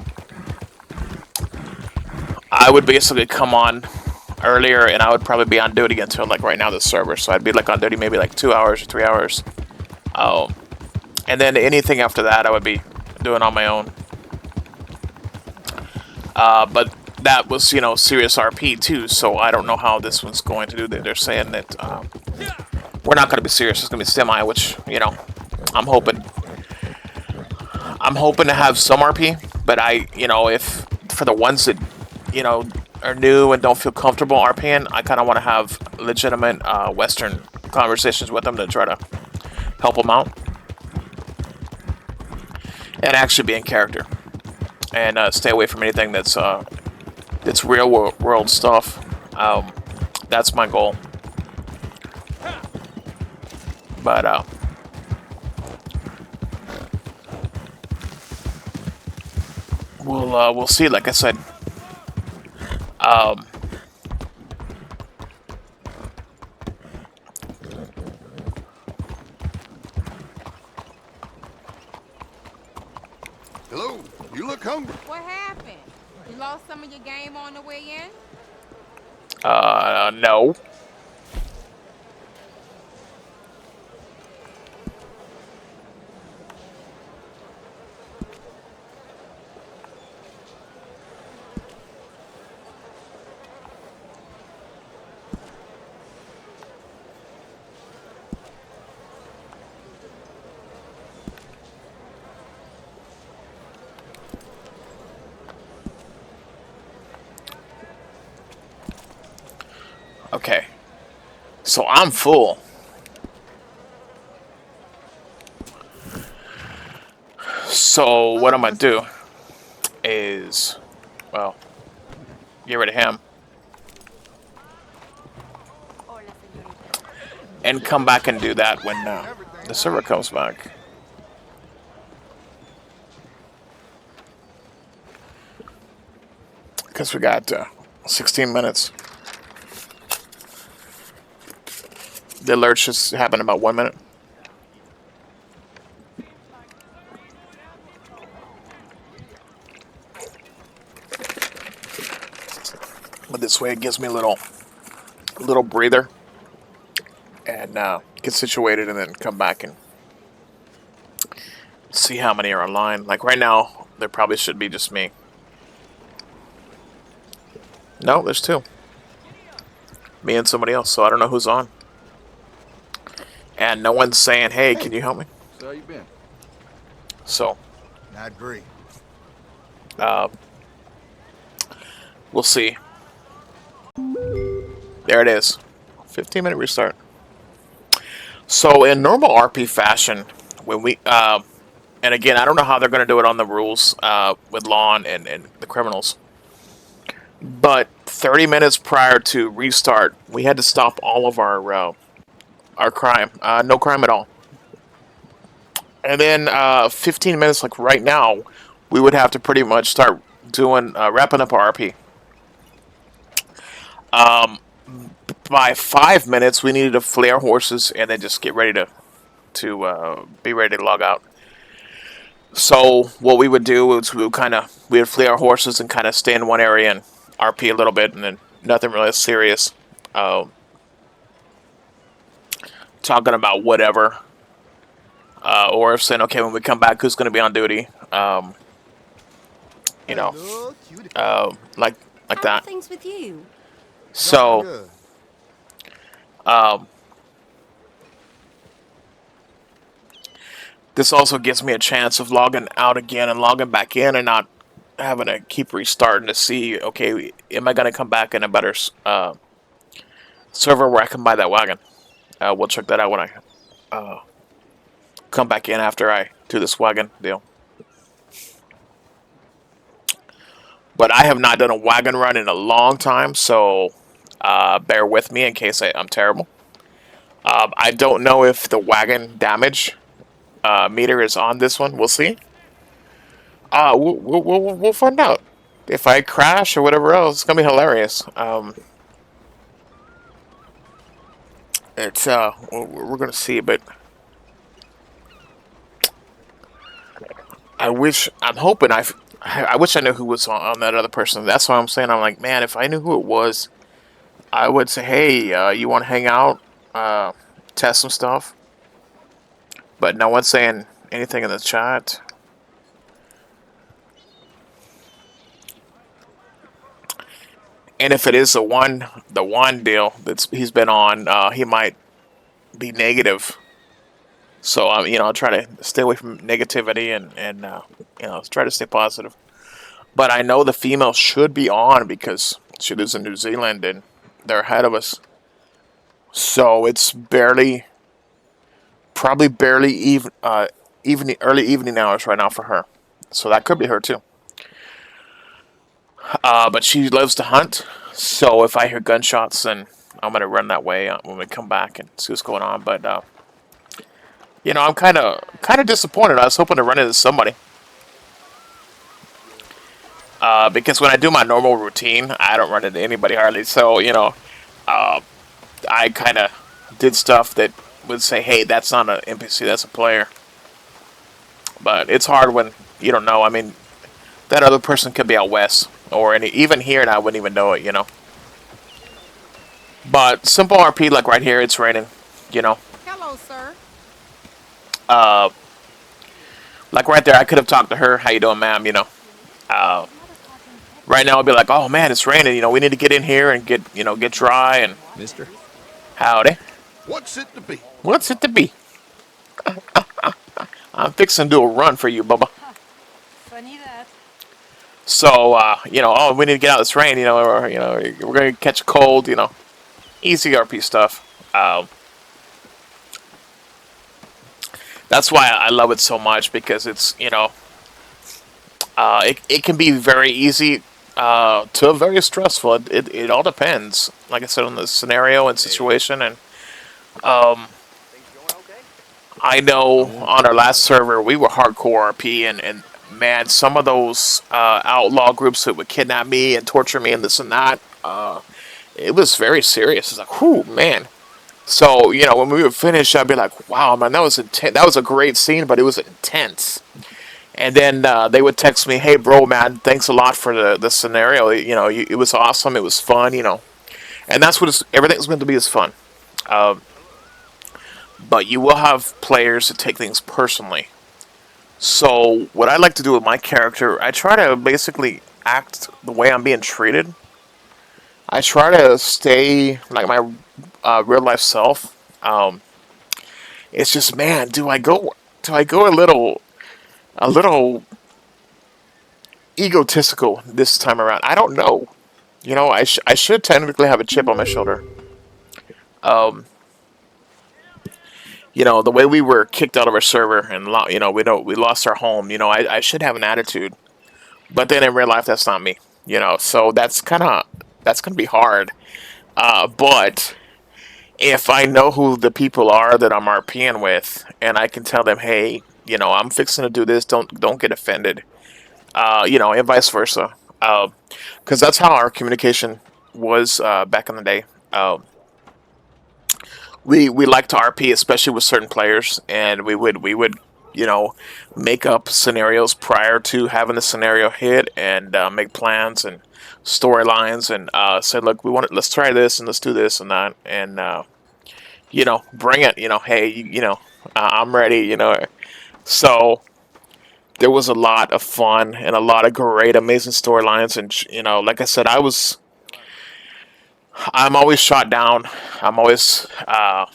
would basically come on earlier and I would probably be on duty until like right now the server. So I'd be like on duty maybe like 2 hours or 3 hours. And then anything after that I would be doing on my own. But that was, you know, serious RP too, so I don't know how this one's going to do. They're saying that we're not going to be serious. It's going to be semi, which, you know, I'm hoping to have some RP, but you know, if for the ones that, you know, are new and don't feel comfortable RPing, I kind of want to have legitimate Western conversations with them to try to help them out and actually be in character and stay away from anything that's real world stuff. That's my goal. But we'll see. Like I said, Hello, you look hungry. What happened? You lost some of your game on the way in? No. Okay. So I'm full. So what I'm gonna do is, well, get rid of him and come back and do that when the server comes back. Because we got 16 minutes. The alert should happen in about 1 minute. But this way it gives me a little breather and get situated and then come back and see how many are online. Like right now, there probably should be just me. No, there's two. Me and somebody else, so I don't know who's on. And no one's saying, hey, can you help me? So how you been? So, Not great. uh, we'll see. There it is. 15-minute restart. So in normal RP fashion, when we and again, I don't know how they're going to do it on the rules with law and the criminals. But 30 minutes prior to restart, we had to stop all of our crime. No crime at all. And then 15 minutes, like right now, we would have to pretty much start doing wrapping up our RP. By 5 minutes, we needed to flare horses and then just get ready to be ready to log out. So what we would do is we would flee our horses and kind of stay in one area and RP a little bit, and then nothing really serious. Talking about whatever, or if saying, okay, when we come back, who's going to be on duty? You know, like How are that. things with you? So, Good. um, this also gives me a chance of logging out again and logging back in and not having to keep restarting to see, okay, am I going to come back in a better server where I can buy that wagon? We'll check that out when I come back in after I do this wagon deal. But I have not done a wagon run in a long time, so bear with me in case I'm terrible. I don't know if the wagon damage meter is on this one. We'll see. We'll find out. If I crash or whatever else, it's gonna be hilarious. It's we're gonna see, but I'm hoping I wish I knew who was on that other person. That's why I'm saying I'm like, man, if I knew who it was, I would say, hey, you want to hang out, test some stuff. But no one's saying anything in the chat. And if it is the one deal he's been on, he might be negative. So I'll try to stay away from negativity and try to stay positive. But I know the female should be on because she lives in New Zealand and they're ahead of us. So it's probably barely early evening hours right now for her. So that could be her too. But she loves to hunt. So if I hear gunshots, then I'm gonna run that way when we come back and see what's going on. But I'm kind of disappointed. I was hoping to run into somebody. Because when I do my normal routine, I don't run into anybody hardly. So, I kind of did stuff that would say, hey, that's not an NPC, that's a player. But it's hard when you don't know. I mean, that other person could be out west, or even here, and I wouldn't even know it. But simple RP, like right here, it's raining. You know, Hello, sir. uh, like right there, I could have talked to her. How you doing, ma'am? Uh, right now I'll be like, oh man, it's raining. We need to get in here and get dry and Mister, howdy. what's it to be? What's it to be? I'm fixing to do a run for you, Bubba. Funny that. So, oh, we need to get out of this rain, or, we're going to catch a cold, easy RP stuff. That's why I love it so much, because it's, it can be very easy to very stressful. It all depends, like I said, on the scenario and situation. And I know on our last server, we were hardcore RP, and man, some of those outlaw groups that would kidnap me and torture me and this and that, it was very serious. It's like, whew, man. So, when we would finish, I'd be like, wow, man, that was intense. That was a great scene, but it was intense. And then they would text me, hey, bro, man, thanks a lot for the scenario. It was awesome. It was fun, And that's what everything's meant to be, is fun. But you will have players that take things personally. So what I like to do with my character, I try to basically act the way I'm being treated. I try to stay like my real life self. It's just, man, do I go a little egotistical this time around? I don't know. I should technically have a chip on my shoulder. Um, the way we were kicked out of our server and we lost our home. I should have an attitude, but then in real life that's not me. So that's gonna be hard. But if I know who the people are that I'm RPing with, and I can tell them, hey, I'm fixing to do this. Don't get offended. And vice versa. Because that's how our communication was back in the day. We like to RP, especially with certain players, and we would make up scenarios prior to having the scenario hit, and make plans and storylines, and say, look, let's try this and let's do this and that, and bring it. Hey, I'm ready. So there was a lot of fun and a lot of great, amazing storylines, and like I said, I'm always shot down. I'm always I'm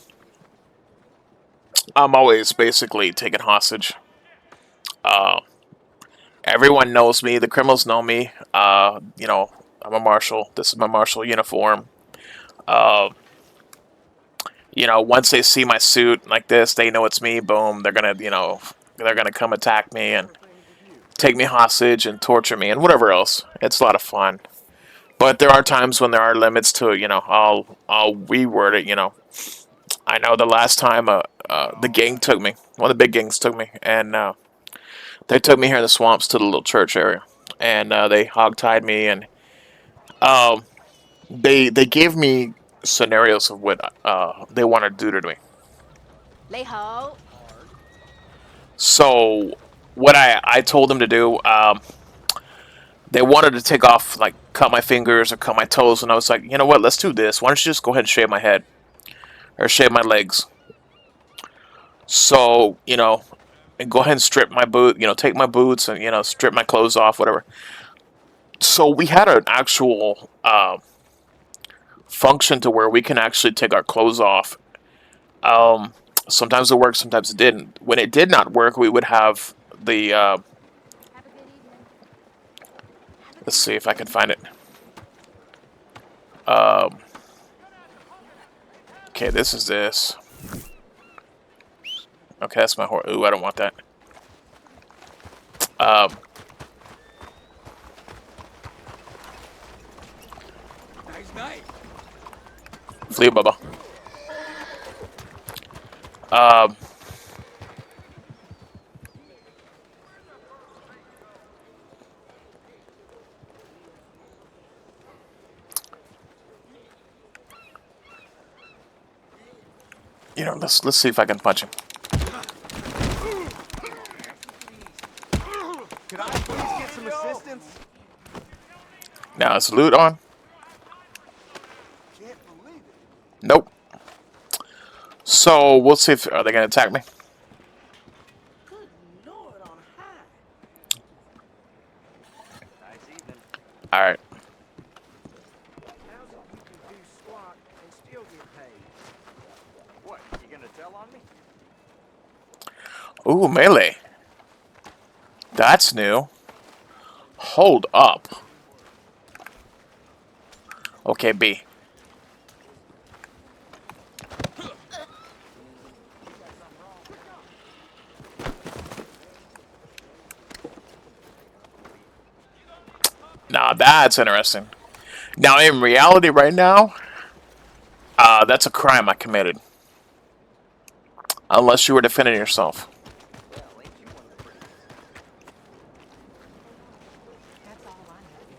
always basically taken hostage. Uh, Everyone knows me. The criminals know me. I'm a marshal. This is my marshal uniform. Uh, once they see my suit like this, they know it's me. Boom, they're gonna come attack me and take me hostage and torture me and whatever else. It's a lot of fun. But there are times when there are limits to it. I'll reword it. I know the last time the gang took me. One of the big gangs took me, and they took me here in the swamps to the little church area, and they hogtied me, and um, they gave me scenarios of what they wanted to do to me. Lay ho. So what I told them to do, they wanted to take off, like, cut my fingers or cut my toes, and I was like, you know what? Let's do this. Why don't you just go ahead and shave my head or shave my legs? So and go ahead and strip my boot. Take my boots and strip my clothes off, whatever. So we had an actual function to where we can actually take our clothes off. Um, Sometimes it worked, sometimes it didn't. When it did not work, we would have the. Let's see if I can find it. Um, okay, this is this. Okay, that's my horse. Ooh, I don't want that. Um, Flee, Bubba. Um, let's see if I can punch him. some assistance? Now is loot on? Can't believe it. Nope. So we'll see if are they gonna attack me. Good Lord on high. Nice evening. All right. How's it you can do squat and still get paid? What, you gonna tell on me? Ooh, melee. That's new. Hold up. Okay, B. Now that's interesting. Now in reality, right now, that's a crime I committed. Unless you were defending yourself. Well, ain't you one of the pretty... That's all I know.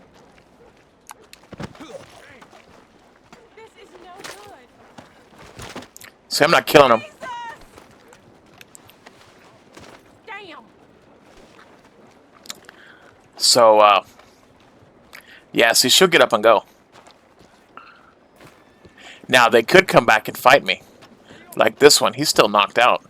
This is no good. See, I'm not killing him. Jesus! Damn. So, yeah, see, she'll get up and go. Now, they could come back and fight me. Like this one, he's still knocked out.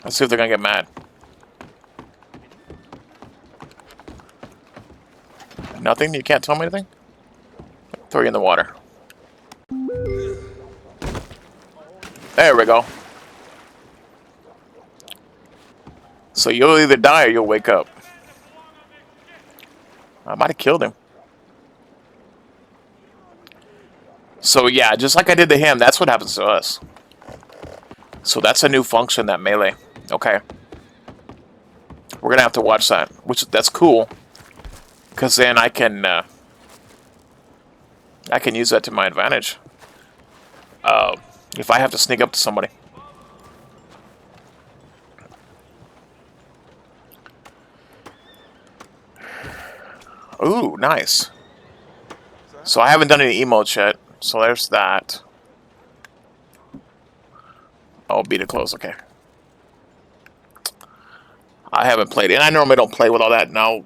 Let's see if they're gonna get mad. Nothing? You can't tell me anything? Throw you in the water. There we go. So you'll either die or you'll wake up. I might have killed him. So yeah, just like I did to him, that's what happens to us. So that's a new function, that melee. Okay. We're gonna have to watch that, which that's cool. Because then I can use that to my advantage. If I have to sneak up to somebody. Ooh, nice. So I haven't done any emotes yet. So there's that. Oh, beat it close. Okay. I haven't played it. And I normally don't play with all that. Now,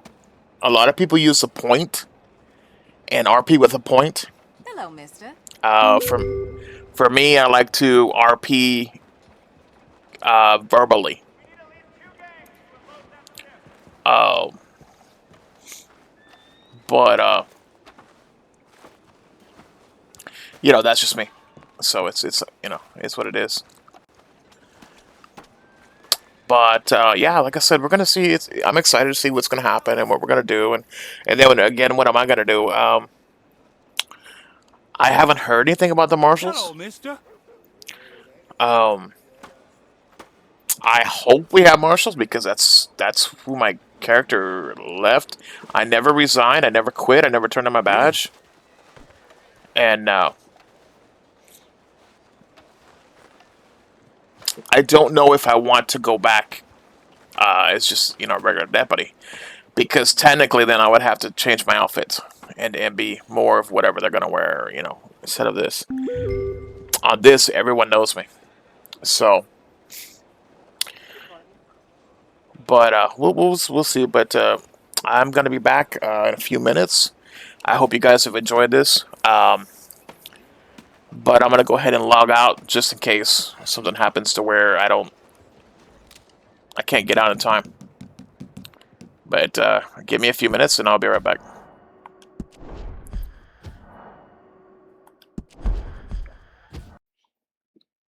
a lot of people use a point and RP with a point. Hello, mister. For me, I like to RP verbally. But you know, that's just me. So it's you know, it's what it is. But yeah, like I said, we're gonna see. I'm excited to see what's gonna happen and what we're gonna do, and then again, what am I gonna do? I haven't heard anything about the marshals. Hello, mister. I hope we have marshals because that's who my character left. I never resigned. I never quit. I never turned in my badge. And I don't know if I want to go back as just, you know, a regular deputy. Because technically then I would have to change my outfit and be more of whatever they're going to wear, you know, instead of this. On this, everyone knows me. So, but we'll see. But I'm going to be back in a few minutes. I hope you guys have enjoyed this. But I'm going to go ahead and log out just in case something happens to where I can't get out in time. But give me a few minutes and I'll be right back.